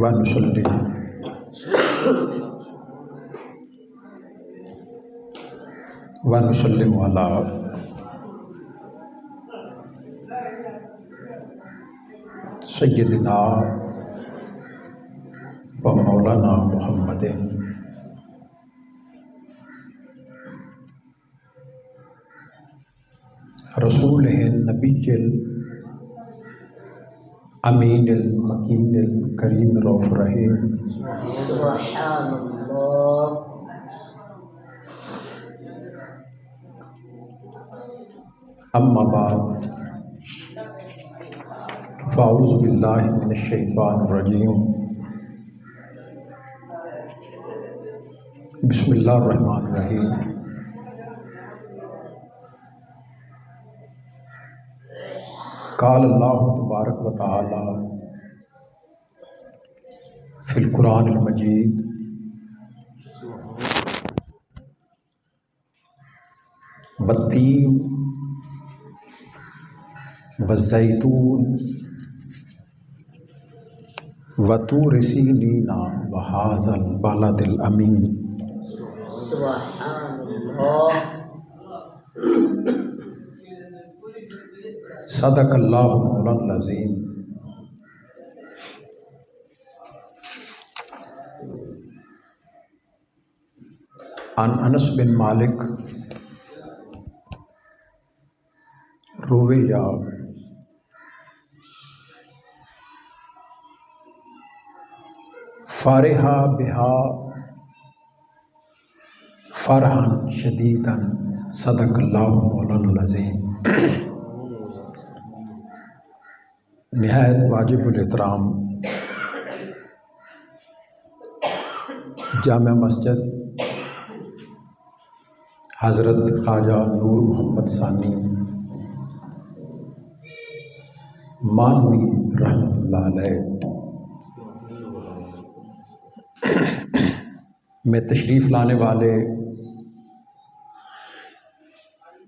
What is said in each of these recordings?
ونصلی ونسلم علی سیدنا و مولانا محمد رسول النبی الامین المکین الکریم الرؤوف الرحیم سبحان اللہ. اما بعد فاعوذ باللہ من الشیطان الرجیم بسم اللہ الرحمن الرحیم. قال اللہ تبارک و تعالی فی القرآن المجید والتین والزیتون وطور سینین وہذا البلد الامین. سبحان اللہ. صدق اللہ مولانا العظیم. عن انس بن مالک رویہ فارحا بہا فرحا شدیدا. صدق اللہ مولانا العظیم. نہایت واجب الاحترام جامع مسجد حضرت خواجہ نور محمد ثانی مانوی رحمۃ اللہ علیہ میں تشریف لانے والے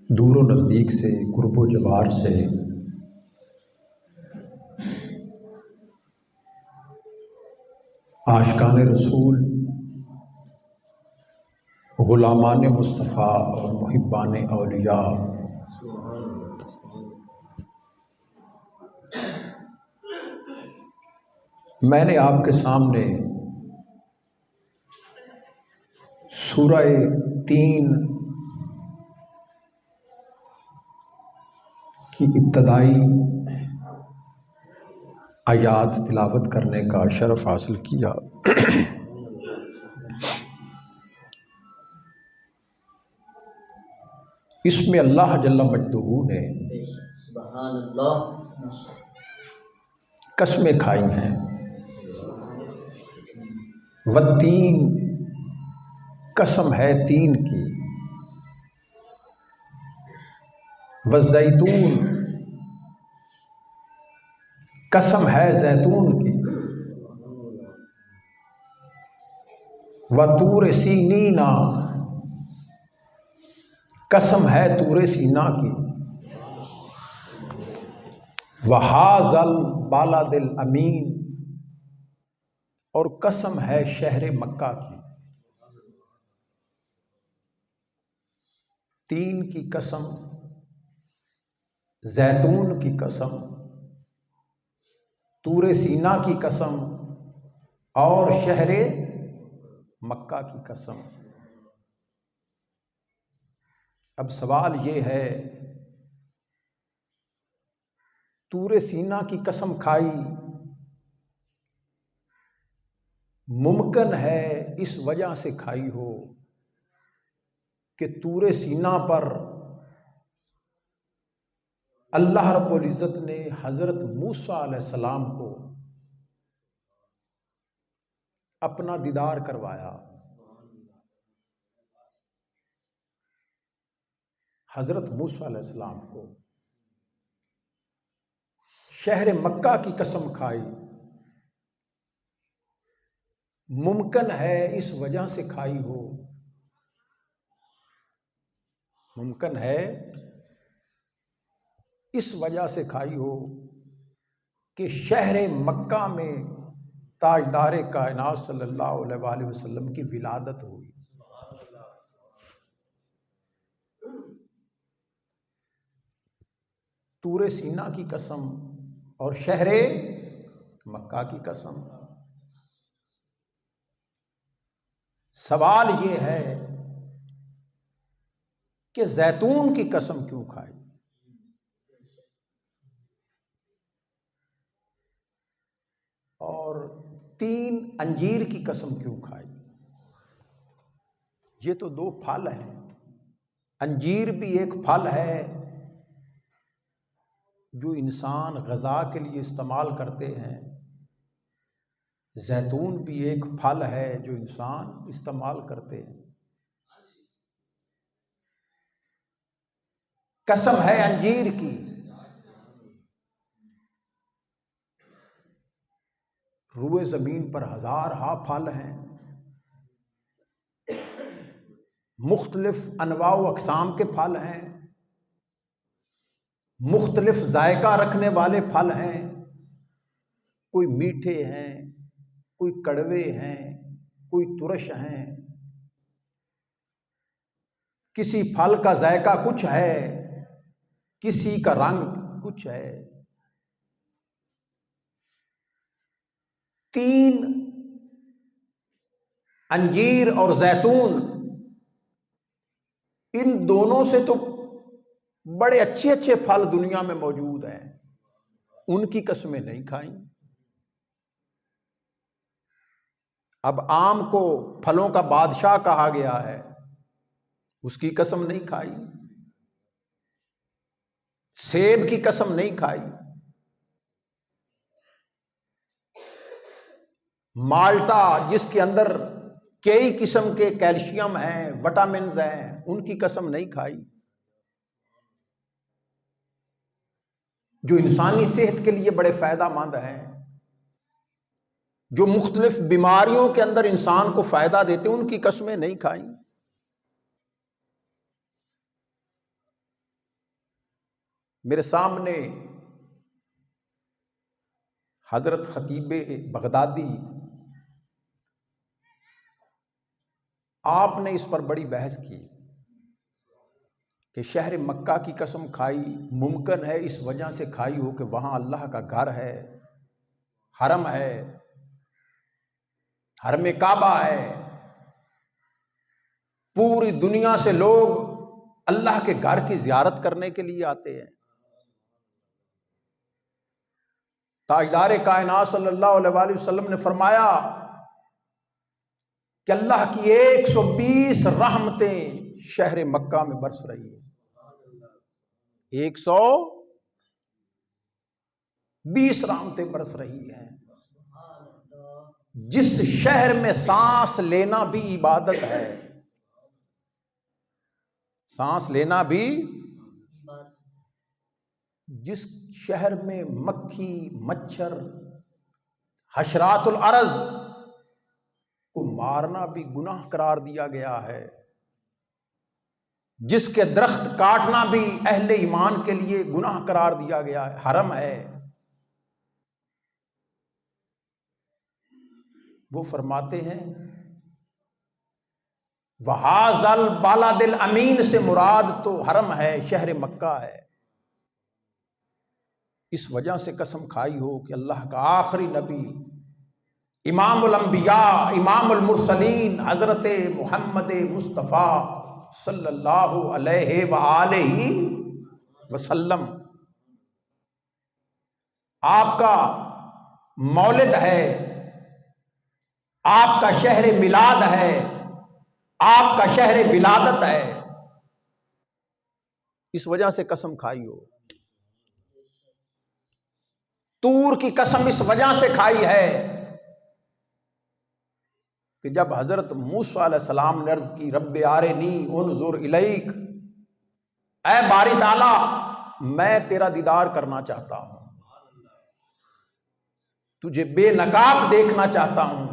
دور و نزدیک سے، قرب و جوار سے عاشقان رسول، غلامان مصطفیٰ اور محبان اولیاء، میں نے آپ کے سامنے سورہ تین کی ابتدائی آیات تلاوت کرنے کا شرف حاصل کیا. اس میں اللہ جل مجدہ نے سبحان اللہ. قسمیں کھائی ہیں. والتین، قسم ہے تین کی. والزیتون، قسم ہے زیتون کی. وطور سینین، قسم ہے طور سینا کی. وہذا البلد الامین، اور قسم ہے شہر مکہ کی. تین کی قسم، زیتون کی قسم، طور سینا کی قسم اور شہر مکہ کی قسم. اب سوال یہ ہے، طور سینا کی قسم کھائی، ممکن ہے اس وجہ سے کھائی ہو کہ طور سینا پر اللہ رب العزت نے حضرت موسیٰ علیہ السلام کو اپنا دیدار کروایا. حضرت موسیٰ علیہ السلام کو شہر مکہ کی قسم کھائی، ممکن ہے اس وجہ سے کھائی ہو، ممکن ہے اس وجہ سے کھائی ہو کہ شہر مکہ میں تاجدار کائنات صلی اللہ علیہ وآلہ وسلم کی ولادت ہوئی۔ طور سینا کی قسم اور شہر مکہ کی قسم۔ سوال یہ ہے کہ زیتون کی قسم کیوں کھائی؟ اور 3 انجیر کی قسم کیوں کھائی؟ یہ تو 2 پھل ہیں۔ انجیر بھی ایک پھل ہے جو انسان غذا کے لیے استعمال کرتے ہیں، زیتون بھی ایک پھل ہے جو انسان استعمال کرتے ہیں۔ قسم ہے انجیر کی، روئے زمین پر ہزارہا پھل ہیں، مختلف انواع و اقسام کے پھل ہیں، مختلف ذائقہ رکھنے والے پھل ہیں، کوئی میٹھے ہیں، کوئی کڑوے ہیں، کوئی ترش ہیں، کسی پھل کا ذائقہ کچھ ہے، کسی کا رنگ کچھ ہے۔ 3 انجیر اور زیتون، ان دونوں سے تو بڑے اچھے اچھے پھل دنیا میں موجود ہیں، ان کی قسمیں نہیں کھائیں۔ اب آم کو پھلوں کا بادشاہ کہا گیا ہے، اس کی قسم نہیں کھائی۔ سیب کی قسم نہیں کھائی۔ مالٹا جس کے اندر کئی قسم کے کیلشیم ہیں، وٹامنز ہیں، ان کی قسم نہیں کھائی، جو انسانی صحت کے لیے بڑے فائدہ مند ہیں، جو مختلف بیماریوں کے اندر انسان کو فائدہ دیتے ہیں، ان کی قسمیں نہیں کھائیں۔ میرے سامنے حضرت خطیب بغدادی، آپ نے اس پر بڑی بحث کی کہ شہر مکہ کی قسم کھائی، ممکن ہے اس وجہ سے کھائی ہو کہ وہاں اللہ کا گھر ہے، حرم ہے، حرم کعبہ ہے، پوری دنیا سے لوگ اللہ کے گھر کی زیارت کرنے کے لیے آتے ہیں۔ تاجدار کائنات صلی اللہ علیہ وآلہ وسلم نے فرمایا کہ اللہ کی 120 رحمتیں شہر مکہ میں برس رہی ہیں، 120 رحمتیں برس رہی ہیں۔ جس شہر میں سانس لینا بھی عبادت ہے، سانس لینا بھی، جس شہر میں مکھی مچھر حشرات الارض کو مارنا بھی گناہ قرار دیا گیا ہے، جس کے درخت کاٹنا بھی اہل ایمان کے لیے گناہ قرار دیا گیا ہے، حرم ہے، وہ فرماتے ہیں وَهَذَا الْبَلَدِ الْأَمِينَ سے مراد تو حرم ہے، شہر مکہ ہے۔ اس وجہ سے قسم کھائی ہو کہ اللہ کا آخری نبی، امام الانبیاء، امام المرسلین، حضرت محمد مصطفیٰ صلی اللہ علیہ وآلہ وسلم، آپ کا مولد ہے، آپ کا شہر میلاد ہے، آپ کا شہر ولادت ہے، اس وجہ سے قسم کھائی ہو۔ طور کی قسم اس وجہ سے کھائی ہے کہ جب حضرت موسیٰ علیہ السلام نے عرض کی رب ارنی انظر الیک، اے باری تعالی میں تیرا دیدار کرنا چاہتا ہوں، تجھے بے نقاب دیکھنا چاہتا ہوں،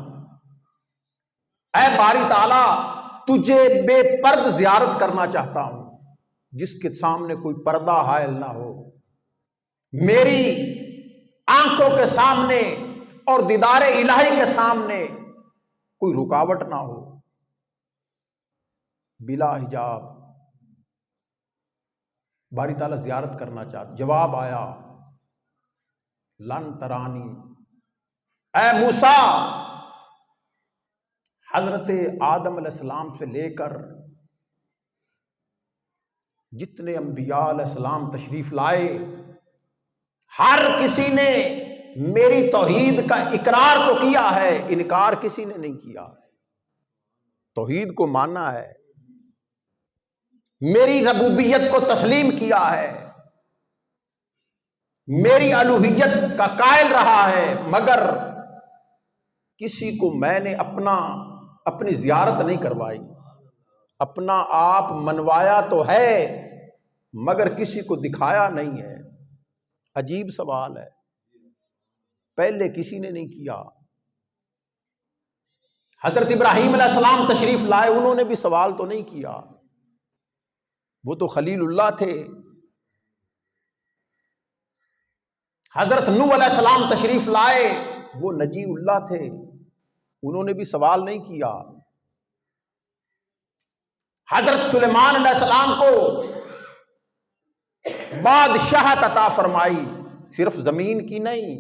اے باری تعالی تجھے بے پرد زیارت کرنا چاہتا ہوں، جس کے سامنے کوئی پردہ حائل نہ ہو، میری آنکھوں کے سامنے اور دیدار الہی کے سامنے کوئی رکاوٹ نہ ہو، بلا حجاب باری تعالیٰ زیارت کرنا چاہتا۔ جواب آیا لن ترانی، اے موسیٰ، حضرت آدم علیہ السلام سے لے کر جتنے انبیاء علیہ السلام تشریف لائے، ہر کسی نے میری توحید کا اقرار تو کیا ہے، انکار کسی نے نہیں کیا۔ توحید کو ماننا ہے، میری ربوبیت کو تسلیم کیا ہے، میری الوہیت کا قائل رہا ہے، مگر کسی کو میں نے اپنی زیارت نہیں کروائی۔ اپنا آپ منوایا تو ہے مگر کسی کو دکھایا نہیں ہے۔ عجیب سوال ہے، پہلے کسی نے نہیں کیا۔ حضرت ابراہیم علیہ السلام تشریف لائے، انہوں نے بھی سوال تو نہیں کیا، وہ تو خلیل اللہ تھے۔ حضرت نوح علیہ السلام تشریف لائے، وہ نجی اللہ تھے، انہوں نے بھی سوال نہیں کیا۔ حضرت سلیمان علیہ السلام کو بادشاہت عطا فرمائی، صرف زمین کی نہیں،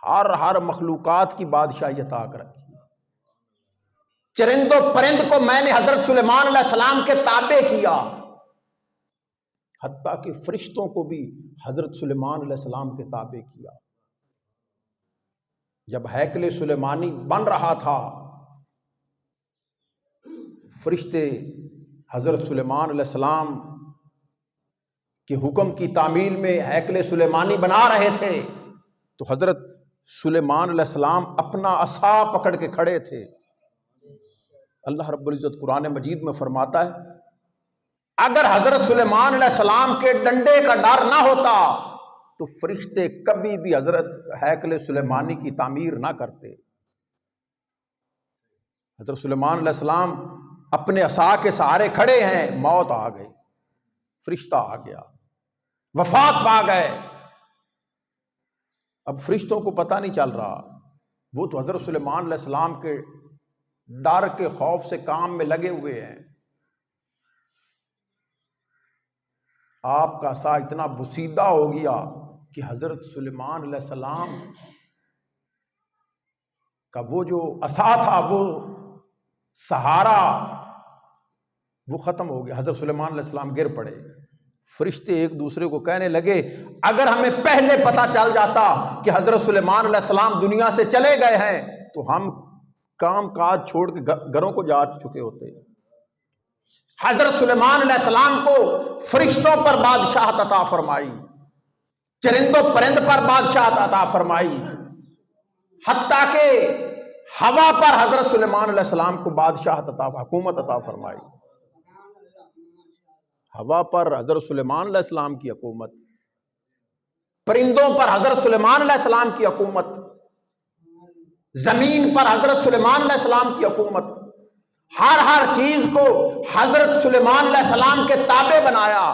ہر مخلوقات کی بادشاہی عطا کر رکھی۔ چرند و پرند کو میں نے حضرت سلیمان علیہ السلام کے تابع کیا، حتیٰ کہ فرشتوں کو بھی حضرت سلیمان علیہ السلام کے تابع کیا۔ جب ہیکل سلیمانی بن رہا تھا، فرشتے حضرت سلیمان علیہ السلام کے حکم کی تعمیل میں ہیکل سلیمانی بنا رہے تھے، تو حضرت سلیمان علیہ السلام اپنا عصا پکڑ کے کھڑے تھے۔ اللہ رب العزت قرآن مجید میں فرماتا ہے، اگر حضرت سلیمان علیہ السلام کے ڈنڈے کا ڈر نہ ہوتا تو فرشتے کبھی بھی حضرت ہیکل سلیمانی کی تعمیر نہ کرتے۔ حضرت سلیمان علیہ السلام اپنے عصا کے سہارے کھڑے ہیں، موت آ گئی، فرشتہ آ گیا، وفات پا گئے۔ اب فرشتوں کو پتہ نہیں چل رہا، وہ تو حضرت سلیمان علیہ السلام کے ڈر کے خوف سے کام میں لگے ہوئے ہیں۔ آپ کا عصا اتنا بسیدہ ہو گیا کہ حضرت سلیمان علیہ السلام کا وہ جو عصا تھا، وہ سہارا، وہ ختم ہو گیا، حضرت سلیمان علیہ السلام گر پڑے۔ فرشتے ایک دوسرے کو کہنے لگے، اگر ہمیں پہلے پتہ چل جاتا کہ حضرت سلیمان علیہ السلام دنیا سے چلے گئے ہیں تو ہم کام کاج چھوڑ کے گھروں کو جا چکے ہوتے۔ حضرت سلیمان علیہ السلام کو فرشتوں پر بادشاہت عطا فرمائی، چرند و پرند پر بادشاہت عطا فرمائی، حتیٰ کہ ہوا پر حضرت سلیمان علیہ السلام کو بادشاہت عطا، حکومت عطا فرمائی۔ ہوا پر حضرت سلیمان علیہ السلام کی حکومت، پرندوں پر حضرت سلیمان علیہ السلام کی حکومت، زمین پر حضرت سلیمان علیہ السلام کی حکومت، ہر چیز کو حضرت سلیمان علیہ السلام کے تابع بنایا۔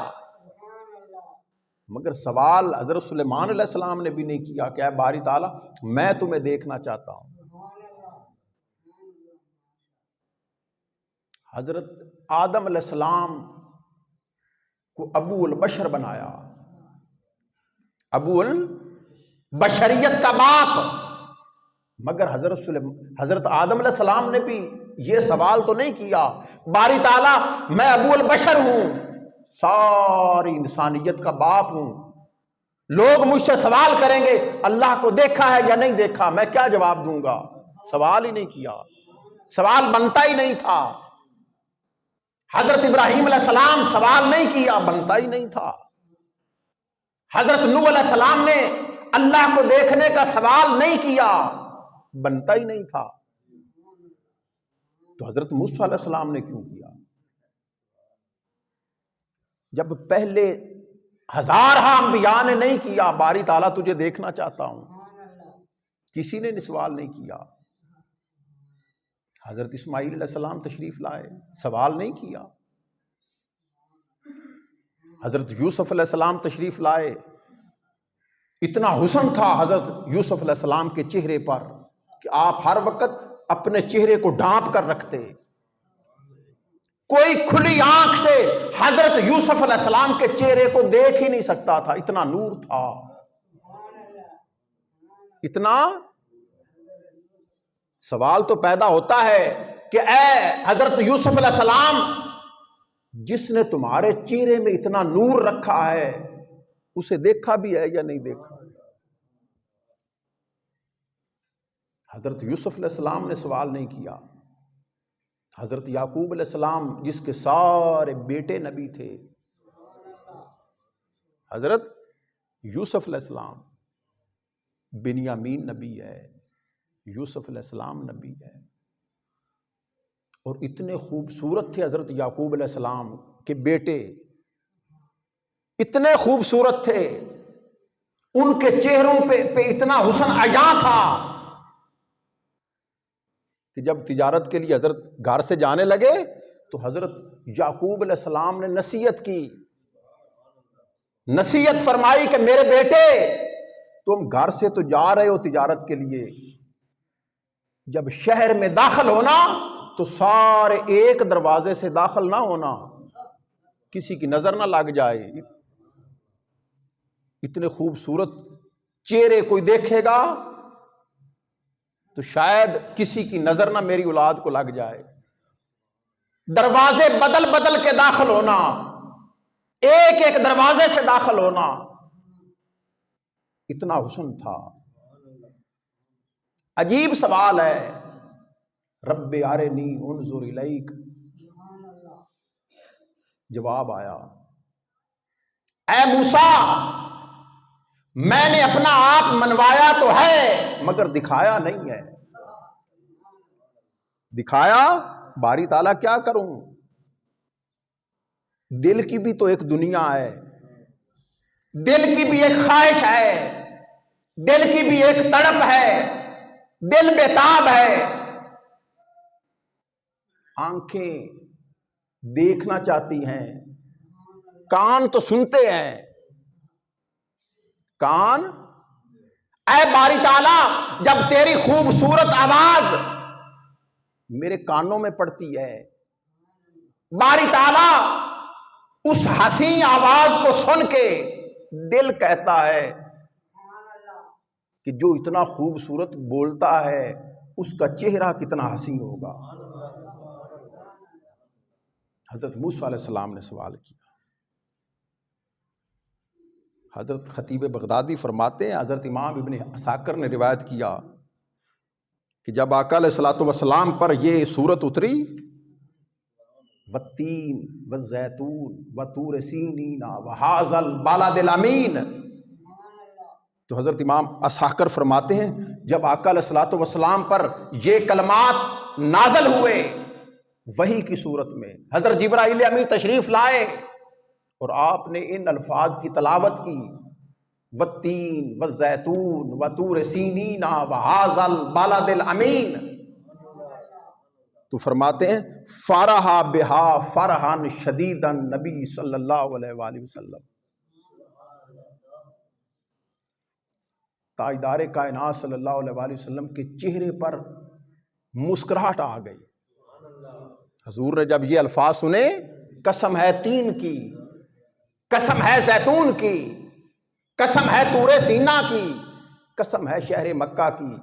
مگر سوال حضرت سلیمان علیہ السلام نے بھی نہیں کیا کہ اے باری تعالیٰ، میں تمہیں دیکھنا چاہتا ہوں۔ حضرت آدم علیہ السلام کو ابو البشر بنایا، ابو البشریت کا باپ، مگر حضرت آدم علیہ السلام نے بھی یہ سوال تو نہیں کیا، باری تعالیٰ میں ابو البشر ہوں، ساری انسانیت کا باپ ہوں، لوگ مجھ سے سوال کریں گے اللہ کو دیکھا ہے یا نہیں دیکھا، میں کیا جواب دوں گا؟ سوال ہی نہیں کیا، سوال بنتا ہی نہیں تھا۔ حضرت ابراہیم علیہ السلام سوال نہیں کیا، بنتا ہی نہیں تھا۔ حضرت نوح علیہ السلام نے اللہ کو دیکھنے کا سوال نہیں کیا، بنتا ہی نہیں تھا۔ تو حضرت موسیٰ علیہ السلام نے کیوں کیا؟ جب پہلے ہزارہ انبیاء نے نہیں کیا، باری تعالیٰ تجھے دیکھنا چاہتا ہوں، کسی نے سوال نہیں کیا۔ حضرت اسماعیل علیہ السلام تشریف لائے، سوال نہیں کیا۔ حضرت یوسف علیہ السلام تشریف لائے، اتنا حسن تھا حضرت یوسف علیہ السلام کے چہرے پر کہ آپ ہر وقت اپنے چہرے کو ڈھانپ کر رکھتے، کوئی کھلی آنکھ سے حضرت یوسف علیہ السلام کے چہرے کو دیکھ ہی نہیں سکتا تھا، اتنا نور تھا، اتنا۔ سوال تو پیدا ہوتا ہے کہ اے حضرت یوسف علیہ السلام، جس نے تمہارے چہرے میں اتنا نور رکھا ہے اسے دیکھا بھی ہے یا نہیں دیکھا؟ حضرت یوسف علیہ السلام نے سوال نہیں کیا۔ حضرت یعقوب علیہ السلام جس کے سارے بیٹے نبی تھے، حضرت یوسف علیہ السلام، بنیامین نبی ہے، یوسف علیہ السلام نبی ہے، اور اتنے خوبصورت تھے حضرت یعقوب علیہ السلام کے بیٹے، اتنے خوبصورت تھے، ان کے چہروں پہ اتنا حسن عیاں تھا کہ جب تجارت کے لیے حضرت گھر سے جانے لگے تو حضرت یعقوب علیہ السلام نے نصیحت کی، نصیحت فرمائی کہ میرے بیٹے، تم گھر سے تو جا رہے ہو تجارت کے لیے، جب شہر میں داخل ہونا تو سارے ایک دروازے سے داخل نہ ہونا، کسی کی نظر نہ لگ جائے، اتنے خوبصورت چہرے کوئی دیکھے گا تو شاید کسی کی نظر نہ میری اولاد کو لگ جائے، دروازے بدل بدل کے داخل ہونا، ایک ایک دروازے سے داخل ہونا، اتنا حسن تھا۔ عجیب سوال ہے، رب ارنی انظر الیک، جواب آیا، اے موسیٰ، میں نے اپنا آپ منوایا تو ہے مگر دکھایا نہیں ہے، دکھایا باری تعالیٰ کیا کروں، دل کی بھی تو ایک دنیا ہے، دل کی بھی ایک خواہش ہے، دل کی بھی ایک تڑپ ہے، دل بےتاب ہے، آنکھیں دیکھنا چاہتی ہیں، کان تو سنتے ہیں، کان، اے باری تعالیٰ، جب تیری خوبصورت آواز میرے کانوں میں پڑتی ہے، باری تعالیٰ اس حسین آواز کو سن کے دل کہتا ہے کہ جو اتنا خوبصورت بولتا ہے اس کا چہرہ کتنا حسین ہوگا۔ حضرت موسیٰ علیہ السلام نے سوال کیا۔ حضرت خطیب بغدادی فرماتے ہیں، حضرت امام ابن عساکر نے روایت کیا کہ جب آقا علیہ الصلوۃ والسلام پر یہ سورت اتری، والتین والزیتون وطور سینین وہذا البلد الامین، تو حضرت امام عساکر فرماتے ہیں جب آقا علیہ الصلوۃ والسلام پر یہ کلمات نازل ہوئے وحی کی صورت میں، حضرت جبرائیل امین تشریف لائے اور آپ نے ان الفاظ کی تلاوت کی، والتین والزیتون وطور سینین وہذا البلد الامین، تو فرماتے ہیں فرح بہا فرحا شدیدا نبی صلی اللہ علیہ وآلہ وسلم، تاجدار کائنات صلی اللہ علیہ وآلہ وسلم کے چہرے پر مسکراہٹ آ گئی۔ حضور نے جب یہ الفاظ سنے، قسم ہے تین کی، قسم ہے زیتون کی، قسم ہے طور سینا کی، قسم ہے شہر مکہ کی،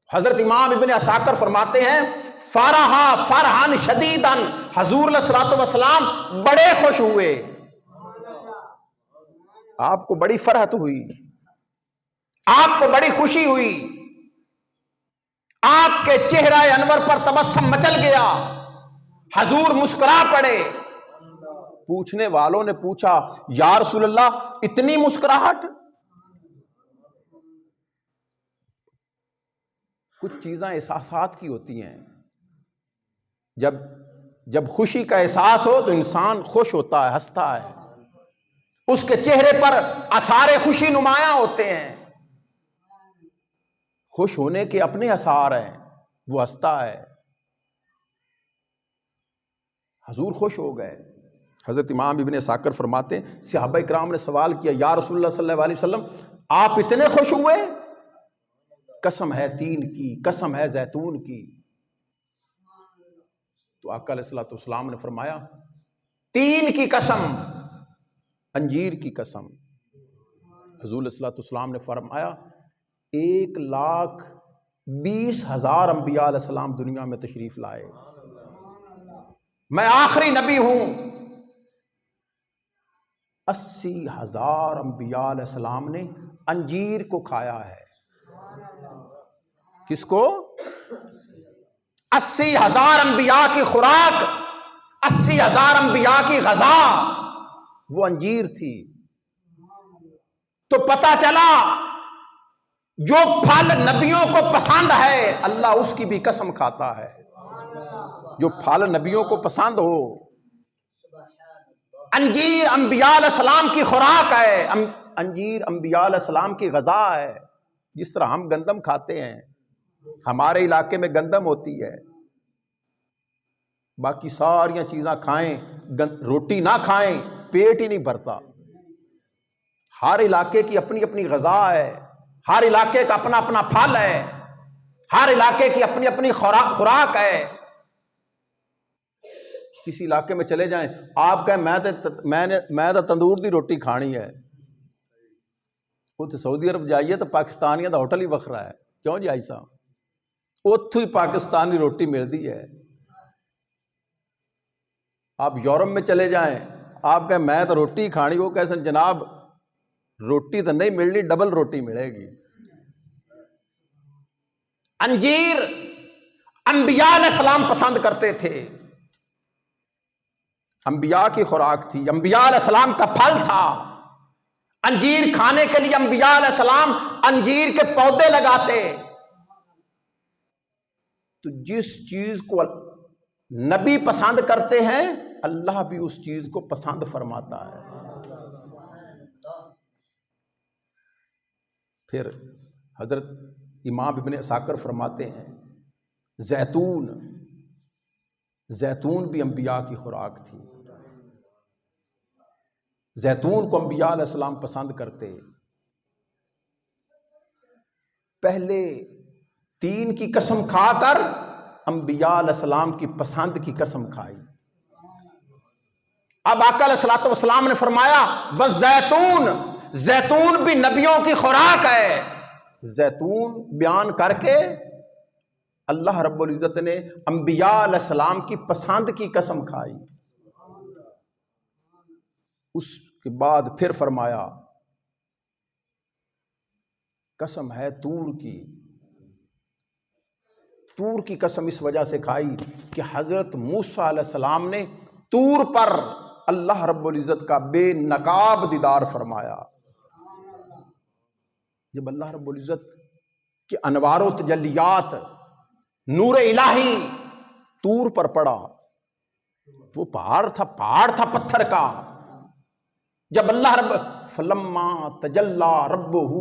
حضرت امام ابن عساکر فرماتے ہیں فرحا فرحا شدیدا، حضور علیہ الصلوۃ والسلام بڑے خوش ہوئے، آپ کو بڑی فرحت ہوئی، آپ کو بڑی خوشی ہوئی، آپ کے چہرہ انور پر تبسم مچل گیا، حضور مسکرا پڑے۔ پوچھنے والوں نے پوچھا یا رسول اللہ اتنی مسکراہٹ؟ کچھ چیزیں احساسات کی ہوتی ہیں، جب خوشی کا احساس ہو تو انسان خوش ہوتا ہے، ہنستا ہے، اس کے چہرے پر آثار خوشی نمایاں ہوتے ہیں، خوش ہونے کے اپنے آثار ہیں، وہ ہنستا ہے۔ حضور خوش ہو گئے۔ حضرت امام ابن عساکر فرماتے ہیں صحابہ کرام نے سوال کیا یا رسول اللہ صلی اللہ علیہ وسلم آپ اتنے خوش ہوئے، قسم ہے تین کی، قسم ہے زیتون کی۔ تو آقا علیہ الصلوۃ والسلام نے فرمایا تین کی قسم، انجیر کی قسم۔ حضور علیہ الصلوۃ والسلام نے فرمایا 1,20,000 انبیاء علیہ السلام دنیا میں تشریف لائے، میں آخری نبی ہوں، 80,000 انبیاء علیہ السلام نے انجیر کو کھایا ہے۔ کس کو؟ 80,000 انبیاء کی خوراک، 80,000 انبیاء کی غذا وہ انجیر تھی۔ تو پتہ چلا جو پھل نبیوں کو پسند ہے اللہ اس کی بھی قسم کھاتا ہے۔ جو پھل نبیوں کو پسند ہو، انجیر انبیاء علیہ السلام کی خوراک ہے، انجیر انبیاء علیہ السلام کی غذا ہے۔ جس طرح ہم گندم کھاتے ہیں، ہمارے علاقے میں گندم ہوتی ہے، باقی ساری چیزاں کھائیں، روٹی نہ کھائیں پیٹ ہی نہیں بھرتا۔ ہر علاقے کی اپنی اپنی غذا ہے، ہر علاقے کا اپنا اپنا پھل ہے، ہر علاقے کی اپنی اپنی خوراک ہے۔ کسی علاقے میں چلے جائیں، آپ کہیں میں تو تندور دی روٹی کھانی ہے، وہ تو سعودی عرب جائیے تو پاکستانیاں دا ہوٹل ہی وکھرا ہے، کیوں جی آئی صاحب؟ اتھو ہی پاکستانی روٹی ملتی ہے۔ آپ یورپ میں چلے جائیں، آپ کہیں میں تو روٹی کھانی، وہ کیسے جناب روٹی تو نہیں ملنی، ڈبل روٹی ملے گی۔ انجیر انبیاء علیہ السلام پسند کرتے تھے، انبیاء کی خوراک تھی، انبیاء علیہ السلام کا پھل تھا۔ انجیر کھانے کے لیے انبیاء علیہ السلام انجیر کے پودے لگاتے۔ تو جس چیز کو نبی پسند کرتے ہیں اللہ بھی اس چیز کو پسند فرماتا ہے۔ پھر حضرت امام ابن عساکر فرماتے ہیں زیتون بھی انبیاء کی خوراک تھی، زیتون کو انبیاء علیہ السلام پسند کرتے۔ پہلے تین کی قسم کھا کر انبیاء علیہ السلام کی پسند کی قسم کھائی۔ اب آقا علیہ الصلوۃ والسلام نے فرمایا والزیتون، زیتون بھی نبیوں کی خوراک ہے۔ زیتون بیان کر کے اللہ رب العزت نے انبیاء علیہ السلام کی پسند کی قسم کھائی۔ اس کے بعد پھر فرمایا قسم ہے طور کی، طور کی قسم اس وجہ سے کھائی کہ حضرت موسیٰ علیہ السلام نے طور پر اللہ رب العزت کا بے نقاب دیدار فرمایا۔ جب اللہ رب العزت کے انوار و تجلیات نور الہی طور پر پڑا، وہ پہاڑ تھا پتھر کا، جب اللہ رب فلما تجلی ربہ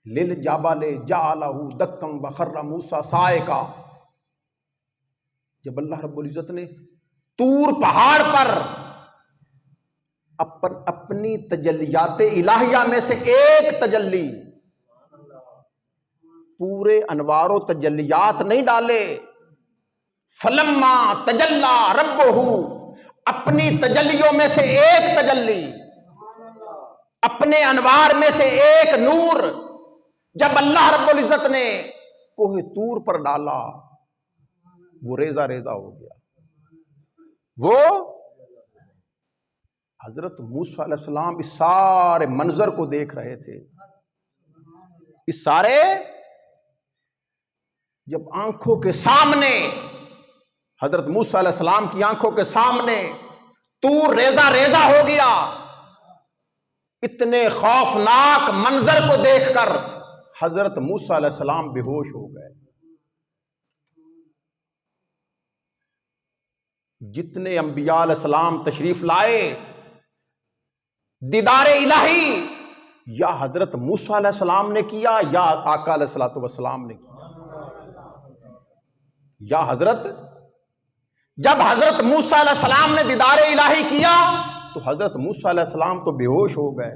للجبل جعلہ دکا وخر موسیٰ صاعقا، جب اللہ رب العزت نے طور پہاڑ پر اپنی تجلیات الہیہ میں سے ایک تجلی، پورے انوار و تجلیات نہیں ڈالے، فلما تجلی ربہ، اپنی تجلیوں میں سے ایک تجلی، اپنے انوار میں سے ایک نور جب اللہ رب العزت نے کوہ طور پر ڈالا، وہ ریزہ ریزہ ہو گیا۔ وہ حضرت موسیٰ علیہ السلام اس سارے منظر کو دیکھ رہے تھے، اس سارے جب آنکھوں کے سامنے حضرت موسیٰ علیہ السلام کی آنکھوں کے سامنے طور ریزہ ریزہ ہو گیا، اتنے خوفناک منظر کو دیکھ کر حضرت موسیٰ علیہ السلام بے ہوش ہو گئے۔ جتنے انبیاء علیہ السلام تشریف لائے، دیدار الہی یا حضرت موسیٰ علیہ السلام نے کیا یا آقا علیہ الصلوۃ والسلام نے کیا، یا حضرت جب حضرت موسیٰ علیہ السلام نے دیدار الہی کیا تو حضرت موسیٰ علیہ السلام تو بے ہوش ہو گئے،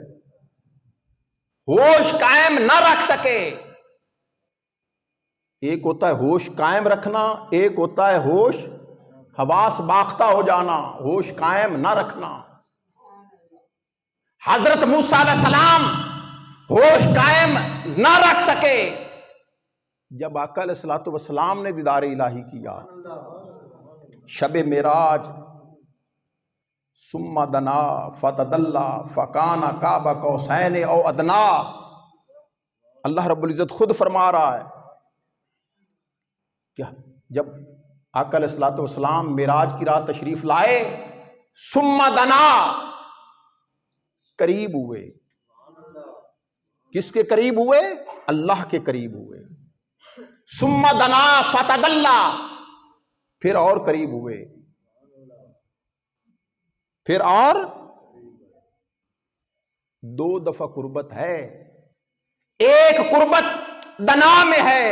ہوش قائم نہ رکھ سکے. ایک ہوتا ہے ہوش قائم رکھنا، ایک ہوتا ہے ہوش حواس باختہ ہو جانا، ہوش قائم نہ رکھنا. حضرت موسیٰ علیہ السلام ہوش قائم نہ رکھ سکے. جب آقا علیہ الصلوۃ والسلام نے دیدار الہی کیا شب معراج، ثم دنا فتدلی فکان قاب قوسین او ادنا، اللہ رب العزت خود فرما رہا ہے کہ جب آقا علیہ الصلوۃ والسلام معراج کی رات تشریف لائے، ثم دنا، قریب ہوئے. کس کے قریب ہوئے؟ اللہ کے قریب ہوئے. ثم دنا فتدلی، پھر اور قریب ہوئے، پھر اور دو دفعہ قربت ہے. ایک قربت دنا میں ہے،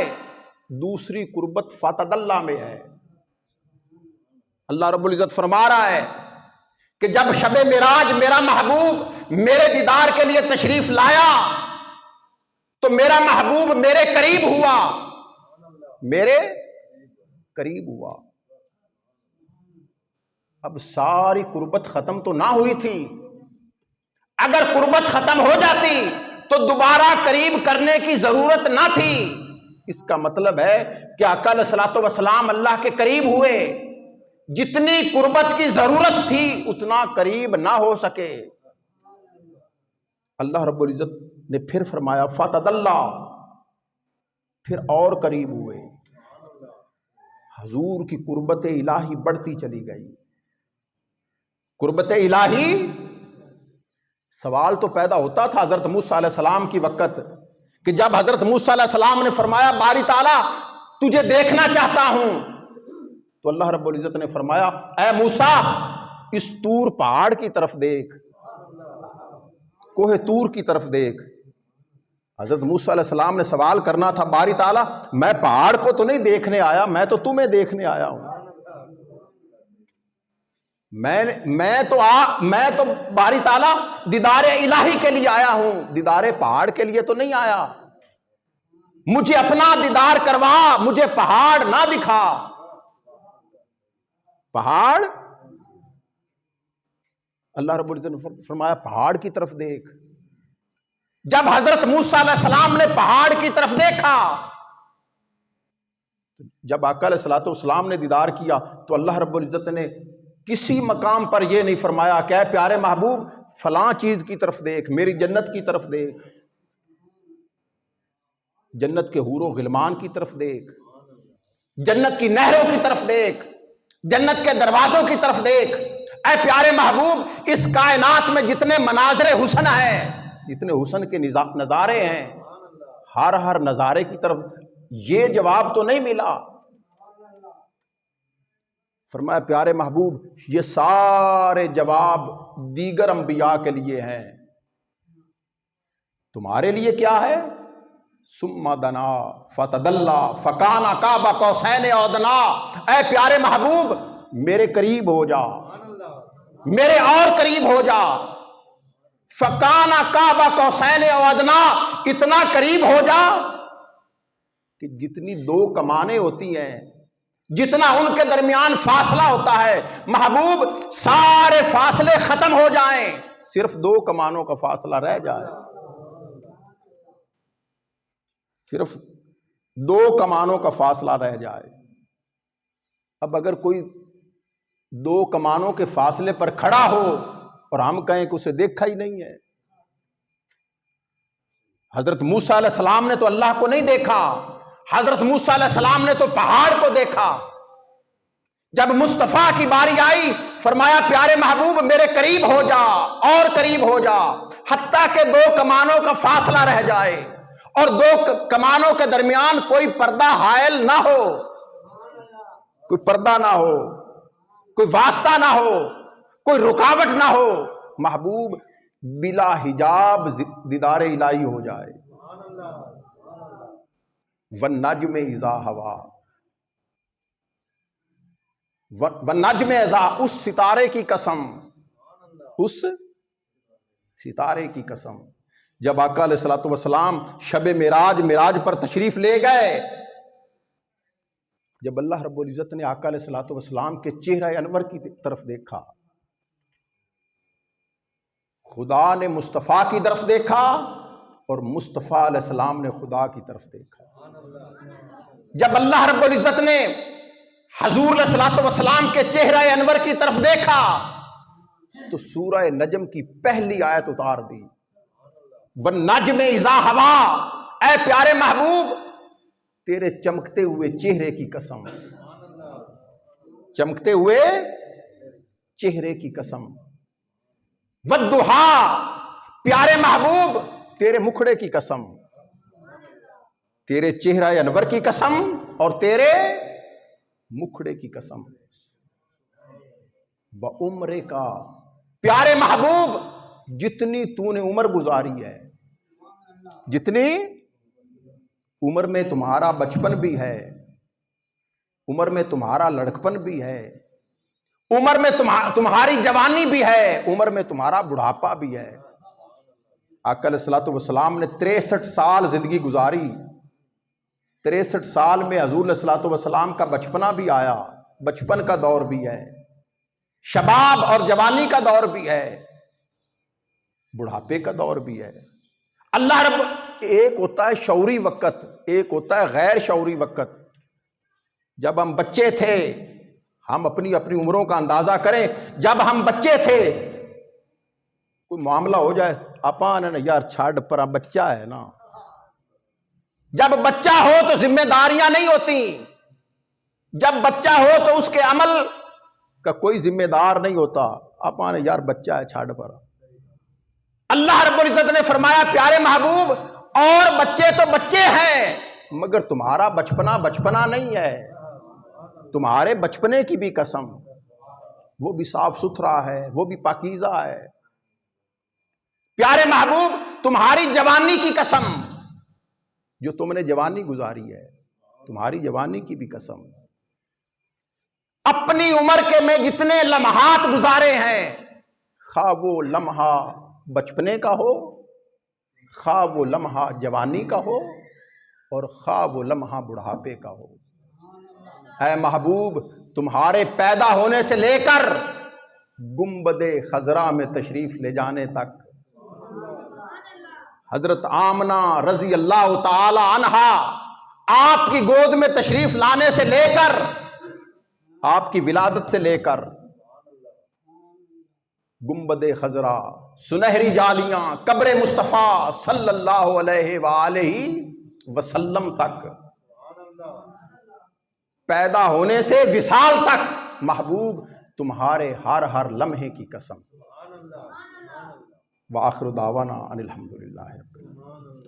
دوسری قربت فتدلی میں ہے. اللہ رب العزت فرما رہا ہے کہ جب شب معراج میرا محبوب میرے دیدار کے لیے تشریف لایا تو میرا محبوب میرے قریب ہوا، میرے قریب ہوا. اب ساری قربت ختم تو نہ ہوئی تھی، اگر قربت ختم ہو جاتی تو دوبارہ قریب کرنے کی ضرورت نہ تھی. اس کا مطلب ہے کہ آقا علیہ الصلوۃ والسلام اللہ کے قریب ہوئے، جتنی قربت کی ضرورت تھی اتنا قریب نہ ہو سکے. اللہ رب العزت نے پھر فرمایا فتدلی، پھر اور قریب ہوئے. حضور کی قربت الہی بڑھتی چلی گئی. قربت الہی، سوال تو پیدا ہوتا تھا حضرت موسیٰ علیہ السلام کی وقت کہ جب حضرت موسیٰ علیہ السلام نے فرمایا باری تعالیٰ تجھے دیکھنا چاہتا ہوں، تو اللہ رب العزت نے فرمایا اے موسیٰ اس طور پہاڑ کی طرف دیکھ، کوہ طور کی طرف دیکھ. حضرت موسیٰ علیہ السلام نے سوال کرنا تھا باری تعالیٰ میں پہاڑ کو تو نہیں دیکھنے آیا، میں تو تمہیں دیکھنے آیا ہوں. میں تو باری تعالیٰ دیدار الہی کے لیے آیا ہوں، دیدار پہاڑ کے لیے تو نہیں آیا. مجھے اپنا دیدار کروا، مجھے پہاڑ نہ دکھا. پہاڑ، اللہ رب العزت نے فرمایا پہاڑ کی طرف دیکھ. جب حضرت موسیٰ علیہ السلام نے پہاڑ کی طرف دیکھا، جب آقا علیہ الصلوۃ والسلام نے دیدار کیا تو اللہ رب العزت نے کسی مقام پر یہ نہیں فرمایا کہ اے پیارے محبوب فلاں چیز کی طرف دیکھ، میری جنت کی طرف دیکھ، جنت کے حور و غلمان کی طرف دیکھ، جنت کی نہروں کی طرف دیکھ، جنت کے دروازوں کی طرف دیکھ. اے پیارے محبوب اس کائنات میں جتنے مناظر حسن ہیں، جتنے حسن کے نظارے ہیں، ہر نظارے کی طرف یہ جواب تو نہیں ملا. فرمایا پیارے محبوب یہ سارے جواب دیگر انبیاء کے لیے ہیں، تمہارے لیے کیا ہے؟ ثم دنا فتدلی فکان قاب قوسین او ادنا. اے پیارے محبوب میرے قریب ہو جا، میرے اور قریب ہو جا. فکان قاب قوسین او ادنا، اتنا قریب ہو جا کہ جتنی دو کمانیں ہوتی ہیں، جتنا ان کے درمیان فاصلہ ہوتا ہے، محبوب سارے فاصلے ختم ہو جائیں، صرف دو کمانوں کا فاصلہ رہ جائے، صرف دو کمانوں کا فاصلہ رہ جائے. اب اگر کوئی دو کمانوں کے فاصلے پر کھڑا ہو اور ہم کہیں کہ اسے دیکھا ہی نہیں ہے. حضرت موسیٰ علیہ السلام نے تو اللہ کو نہیں دیکھا، حضرت موسیٰ علیہ السلام نے تو پہاڑ کو دیکھا. جب مصطفیٰ کی باری آئی فرمایا پیارے محبوب میرے قریب ہو جا، اور قریب ہو جا، حتیٰ کہ دو کمانوں کا فاصلہ رہ جائے اور دو کمانوں کے درمیان کوئی پردہ حائل نہ ہو، کوئی پردہ نہ ہو، کوئی واسطہ نہ ہو، کوئی رکاوٹ نہ ہو. محبوب بلا حجاب دیدار الہی ہو جائے. والنجم اذا ہوا، والنجم اذا، اس ستارے کی قسم، اس ستارے کی قسم جب آقا علیہ الصلوۃ والسلام شب معراج پر تشریف لے گئے، جب اللہ رب العزت نے آقا علیہ الصلوۃ والسلام کے چہرہ انور کی طرف دیکھا، خدا نے مصطفیٰ کی طرف دیکھا اور مصطفیٰ علیہ السلام نے خدا کی طرف دیکھا۔ جب اللہ رب العزت نے حضور علیہ الصلوۃ والسلام کے چہرہ انور کی طرف دیکھا تو سورہ نجم کی پہلی آیت اتار دی، وَالنَّجْمِ اِذَا هَوَىٰ، اے پیارے محبوب تیرے چمکتے ہوئے چہرے کی قسم، چمکتے ہوئے چہرے کی قسم، وَالضُّحَىٰ، پیارے محبوب تیرے مکھڑے کی قسم، تیرے چہرہ انور کی قسم اور تیرے مکھڑے کی قسم، وَعُمْرِكَ، پیارے محبوب جتنی تو نے عمر گزاری ہے، جتنی عمر میں تمہارا بچپن بھی ہے، عمر میں تمہارا لڑکپن بھی ہے، عمر میں تمہاری جوانی بھی ہے، عمر میں تمہارا بڑھاپا بھی ہے۔ آقا علیہ الصلوۃ والسلام نے 63 سال زندگی گزاری، 63 سال میں حضور علیہ الصلوۃ والسلام کا بچپنا بھی آیا، بچپن کا دور بھی ہے، شباب اور جوانی کا دور بھی ہے، بڑھاپے کا دور بھی ہے۔ اللہ رب، ایک ہوتا ہے شعوری وقت، ایک ہوتا ہے غیر شعوری وقت۔ جب ہم بچے تھے، ہم اپنی عمروں کا اندازہ کریں، جب ہم بچے تھے کوئی معاملہ ہو جائے اپان ہے نا یار چھاڑ پر، بچہ ہے نا، جب بچہ ہو تو ذمہ داریاں نہیں ہوتی، جب بچہ ہو تو اس کے عمل کا کوئی ذمہ دار نہیں ہوتا، اپان یار بچہ ہے چھاڑ پر۔ اللہ رب العزت نے فرمایا پیارے محبوب اور بچے تو بچے ہیں مگر تمہارا بچپنا بچپنا نہیں ہے، تمہارے بچپنے کی بھی قسم، وہ بھی صاف ستھرا ہے، وہ بھی پاکیزہ ہے۔ پیارے محبوب تمہاری جوانی کی قسم، جو تم نے جوانی گزاری ہے، تمہاری جوانی کی بھی قسم، اپنی عمر کے میں جتنے لمحات گزارے ہیں، خواہ وہ لمحہ بچپنے کا ہو، خواہ وہ لمحہ جوانی کا ہو، اور خواہ وہ لمحہ بڑھاپے کا ہو۔ اے محبوب تمہارے پیدا ہونے سے لے کر گنبد خضرا میں تشریف لے جانے تک، حضرت آمنہ رضی اللہ تعالی عنہا آپ کی گود میں تشریف لانے سے لے کر، آپ کی ولادت سے لے کر گنبد خضرا، سنہری جالیاں، قبر مصطفیٰ صلی اللہ علیہ وآلہ وسلم تک، پیدا ہونے سے وصال تک، محبوب تمہارے ہر لمحے کی قسم۔ وآخر دعوانا ان الحمدللہ رب العالمین۔